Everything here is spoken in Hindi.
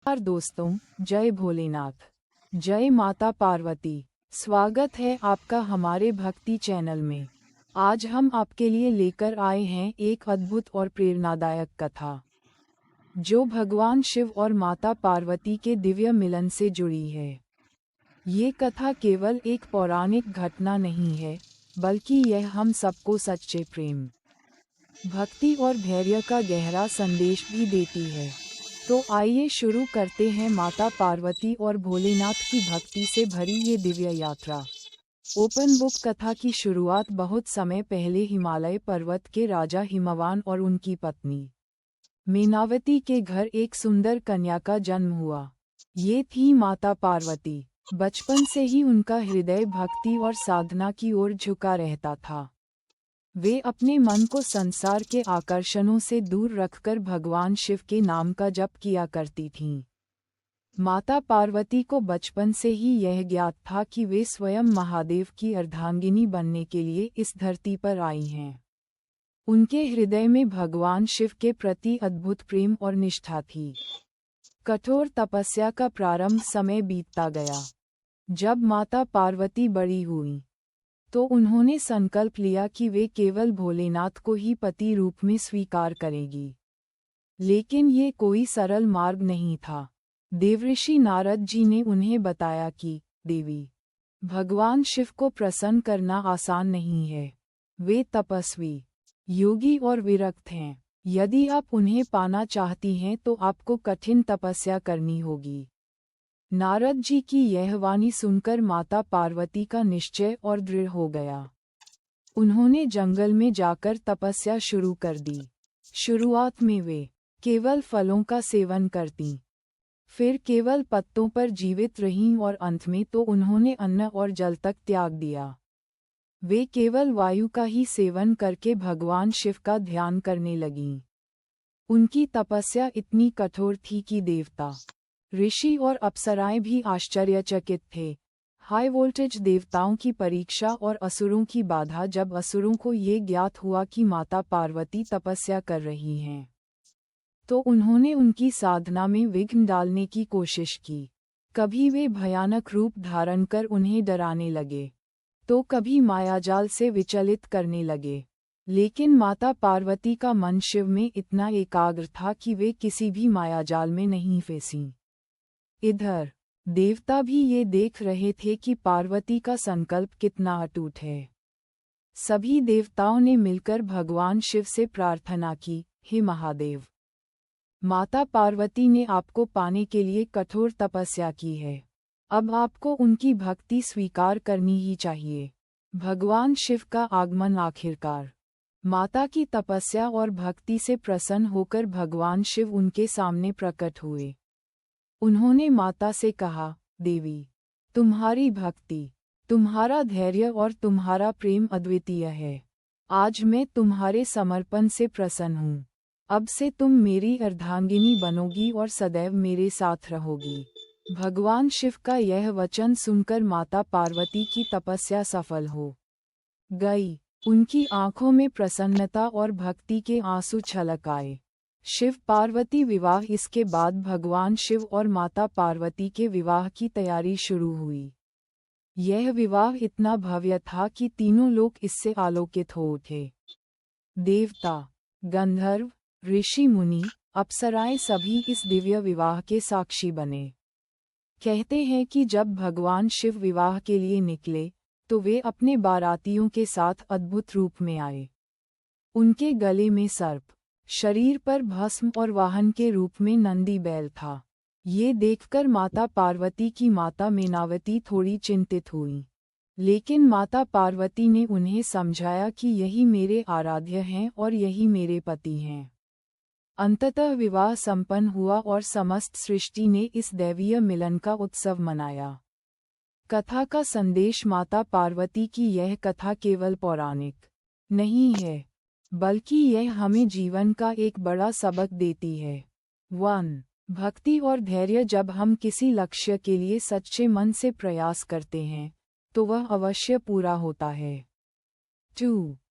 नमस्कार दोस्तों, जय भोलेनाथ, जय माता पार्वती। स्वागत है आपका हमारे भक्ति चैनल में। आज हम आपके लिए लेकर आए हैं एक अद्भुत और प्रेरणादायक कथा, जो भगवान शिव और माता पार्वती के दिव्य मिलन से जुड़ी है। ये कथा केवल एक पौराणिक घटना नहीं है, बल्कि यह हम सबको सच्चे प्रेम, भक्ति और धैर्य का गहरा संदेश भी देती है। तो आइए शुरू करते हैं माता पार्वती और भोलेनाथ की भक्ति से भरी ये दिव्य यात्रा। ओपन बुक कथा की शुरुआत बहुत समय पहले हिमालय पर्वत के राजा हिमवान और उनकी पत्नी मेनावती के घर एक सुंदर कन्या का जन्म हुआ। ये थी माता पार्वती। बचपन से ही उनका हृदय भक्ति और साधना की ओर झुका रहता था। वे अपने मन को संसार के आकर्षणों से दूर रखकर भगवान शिव के नाम का जप किया करती थीं। माता पार्वती को बचपन से ही यह ज्ञात था कि वे स्वयं महादेव की अर्धांगिनी बनने के लिए इस धरती पर आई हैं। उनके हृदय में भगवान शिव के प्रति अद्भुत प्रेम और निष्ठा थी। कठोर तपस्या का प्रारंभ समय बीतता गया। जब माता पार्वती बड़ी हुईं, तो उन्होंने संकल्प लिया कि वे केवल भोलेनाथ को ही पति रूप में स्वीकार करेगी। लेकिन ये कोई सरल मार्ग नहीं था। देवऋषि नारद जी ने उन्हें बताया कि देवी, भगवान शिव को प्रसन्न करना आसान नहीं है। वे तपस्वी, योगी और विरक्त हैं। यदि आप उन्हें पाना चाहती हैं तो आपको कठिन तपस्या करनी होगी। नारद जी की यह वाणी सुनकर माता पार्वती का निश्चय और दृढ़ हो गया। उन्होंने जंगल में जाकर तपस्या शुरू कर दी। शुरुआत में वे केवल फलों का सेवन करतीं, फिर केवल पत्तों पर जीवित रहीं और अंत में तो उन्होंने अन्न और जल तक त्याग दिया। वे केवल वायु का ही सेवन करके भगवान शिव का ध्यान करने लगीं। उनकी तपस्या इतनी कठोर थी कि देवता, ऋषि और अप्सराएं भी आश्चर्यचकित थे। हाई वोल्टेज देवताओं की परीक्षा और असुरों की बाधा। जब असुरों को ये ज्ञात हुआ कि माता पार्वती तपस्या कर रही हैं, तो उन्होंने उनकी साधना में विघ्न डालने की कोशिश की। कभी वे भयानक रूप धारण कर उन्हें डराने लगे, तो कभी मायाजाल से विचलित करने लगे। लेकिन माता पार्वती का मन शिव में इतना एकाग्र था कि वे किसी भी मायाजाल में नहीं फंसीं। इधर देवता भी ये देख रहे थे कि पार्वती का संकल्प कितना अटूट है। सभी देवताओं ने मिलकर भगवान शिव से प्रार्थना की, हे महादेव, माता पार्वती ने आपको पाने के लिए कठोर तपस्या की है। अब आपको उनकी भक्ति स्वीकार करनी ही चाहिए। भगवान शिव का आगमन आखिरकार। माता की तपस्या और भक्ति से प्रसन्न होकर भगवान शिव उनके सामने प्रकट हुए। उन्होंने माता से कहा, देवी, तुम्हारी भक्ति, तुम्हारा धैर्य और तुम्हारा प्रेम अद्वितीय है। आज मैं तुम्हारे समर्पण से प्रसन्न हूँ। अब से तुम मेरी अर्धांगिनी बनोगी और सदैव मेरे साथ रहोगी। भगवान शिव का यह वचन सुनकर माता पार्वती की तपस्या सफल हो गई। उनकी आंखों में प्रसन्नता और भक्ति के आंसू छलक आए। शिव पार्वती विवाह। इसके बाद भगवान शिव और माता पार्वती के विवाह की तैयारी शुरू हुई। यह विवाह इतना भव्य था कि तीनों लोग इससे आलोकित हो उठे। देवता, गंधर्व, ऋषि मुनि, अप्सराएं सभी इस दिव्य विवाह के साक्षी बने। कहते हैं कि जब भगवान शिव विवाह के लिए निकले, तो वे अपने बारातियों के साथ अद्भुत रूप में आए। उनके गले में सर्प, शरीर पर भस्म और वाहन के रूप में नंदी बैल था। ये देखकर माता पार्वती की माता मेनावती थोड़ी चिंतित हुई। लेकिन माता पार्वती ने उन्हें समझाया कि यही मेरे आराध्य हैं और यही मेरे पति हैं। अंततः विवाह संपन्न हुआ और समस्त सृष्टि ने इस दैवीय मिलन का उत्सव मनाया। कथा का संदेश। माता पार्वती की यह कथा केवल पौराणिक नहीं है, बल्कि यह हमें जीवन का एक बड़ा सबक देती है। 1. भक्ति और धैर्य। जब हम किसी लक्ष्य के लिए सच्चे मन से प्रयास करते हैं, तो वह अवश्य पूरा होता है। 2.